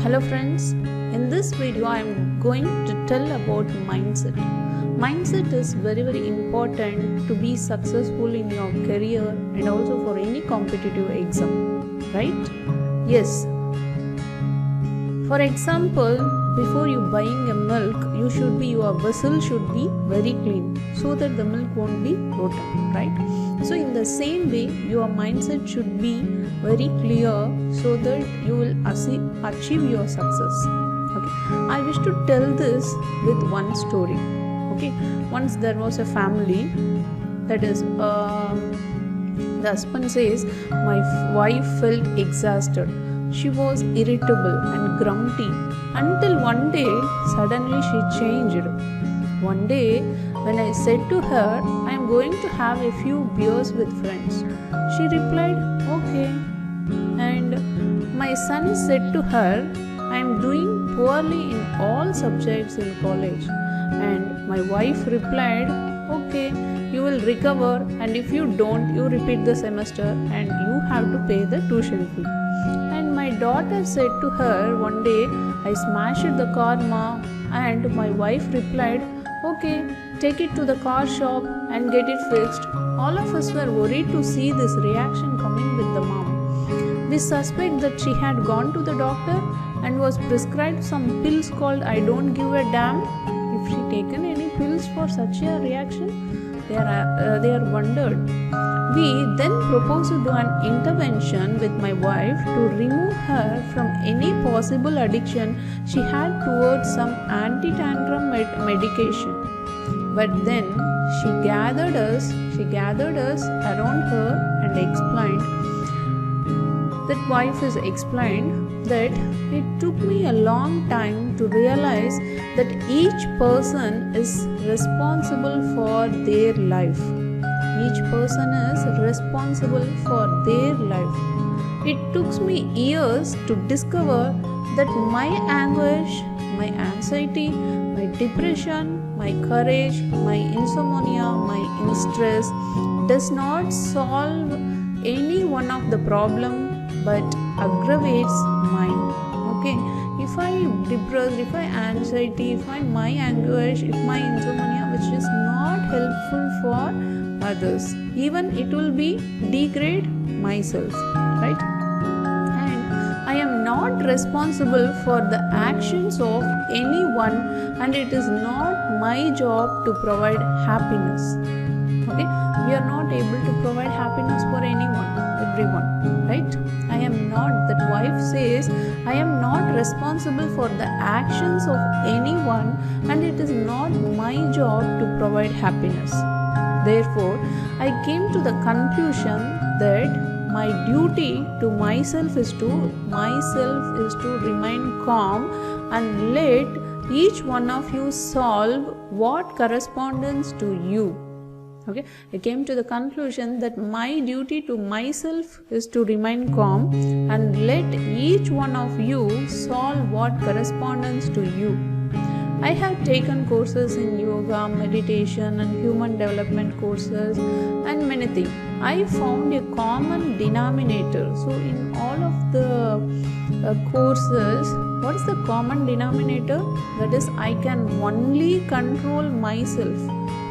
Hello friends, in this video I am going to tell about mindset. Mindset is very important to be successful in your career and also for any competitive exam, right? Yes. For example, before you buying a milk, your vessel should be very clean so that the milk won't be rotten, right? So in the same way, your mindset should be very clear so that you will achieve your success. Okay, I wish to tell this with one story. Okay, once there was a family, that is, the husband says, my wife felt exhausted. She was irritable and grumpy until one day suddenly she changed. One day when I said to her, I am going to have a few beers with friends, she replied, okay. And my son said to her, I am doing poorly in all subjects in college. And my wife replied, okay, you will recover, and if you don't, you repeat the semester and you have to pay the tuition fee. And my daughter said to her one day, I smashed the car, ma. And my wife replied, okay, take it to the car shop and get it fixed. All of us were worried to see this reaction coming with the mom. We suspect that she had gone to the doctor and was prescribed some pills called I don't give a damn. If she taken any pills for such a reaction, they are wondered. We then proposed to do an intervention with my wife to remove her from any possible addiction she had towards some anti-tantrum medication. But then she gathered us around her and explained, that wife has explained that it took me a long time to realize that each person is responsible for their life. Each person is responsible for their life. It took me years to discover that my anguish, my anxiety, my depression, my courage, my insomnia, my stress does not solve any one of the problem but aggravates mine. Okay, if I depressed, if I anxiety, if my anguish, if my insomnia, which is not helpful for others, even it will be degrade myself, right? And I am not responsible for the actions of anyone, and it is not my job to provide happiness. Okay, we are not able to provide happiness for everyone, right? I am not, that wife says, I am not responsible for the actions of anyone, and it is not my job to provide happiness. Therefore, I came to the conclusion that my duty to myself is to remain calm and let each one of you solve what corresponds to you. Okay, I came to the conclusion that my duty to myself is to remain calm and let each one of you solve what corresponds to you. I have taken courses in yoga, meditation and human development courses and many things. I found a common denominator. So in all of the courses, what is the common denominator? That is, I can only control myself.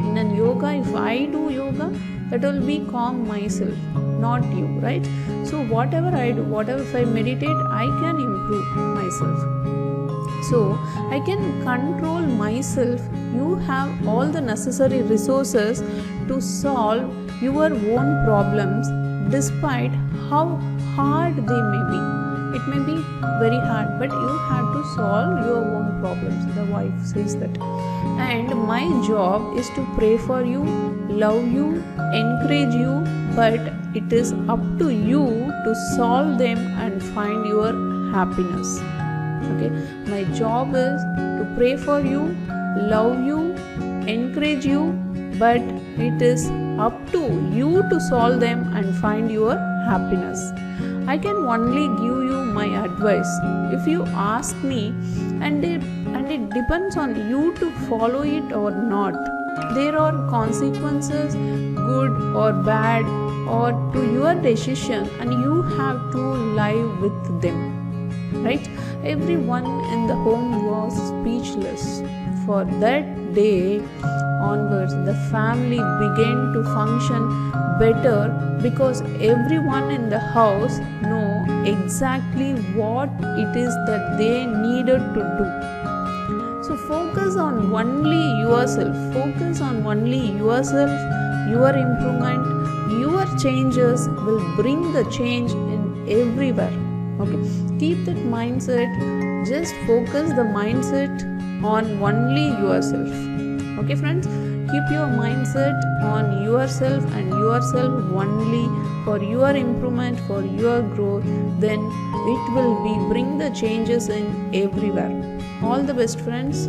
In an yoga, if I do yoga, that will be calm myself, not you, right? So whatever I do, if I meditate, I can improve myself. So I can control myself. You have all the necessary resources to solve your own problems, despite how hard they may be. It may be very hard, but you have to solve your own problems. The wife says that. And my job is to pray for you, love you, encourage you, but it is up to you to solve them and find your happiness. Okay, my job is to pray for you, love you, encourage you, but it is up to you to solve them and find your happiness. I can only give you my advice if you ask me, and it depends on you to follow it or not. There are consequences, good or bad, or to your decision, and you have to live with them. right? Everyone in the home was speechless. For that day onwards, the family began to function better because everyone in the house know exactly what it is that they needed to do. So focus on only yourself. Focus on only yourself, your improvement, your changes will bring the change in everywhere. Okay, keep that mindset. Just focus the mindset on only yourself. Okay friends, keep your mindset on yourself and yourself only for your improvement, for your growth. Then it will bring the changes in everywhere. All the best friends.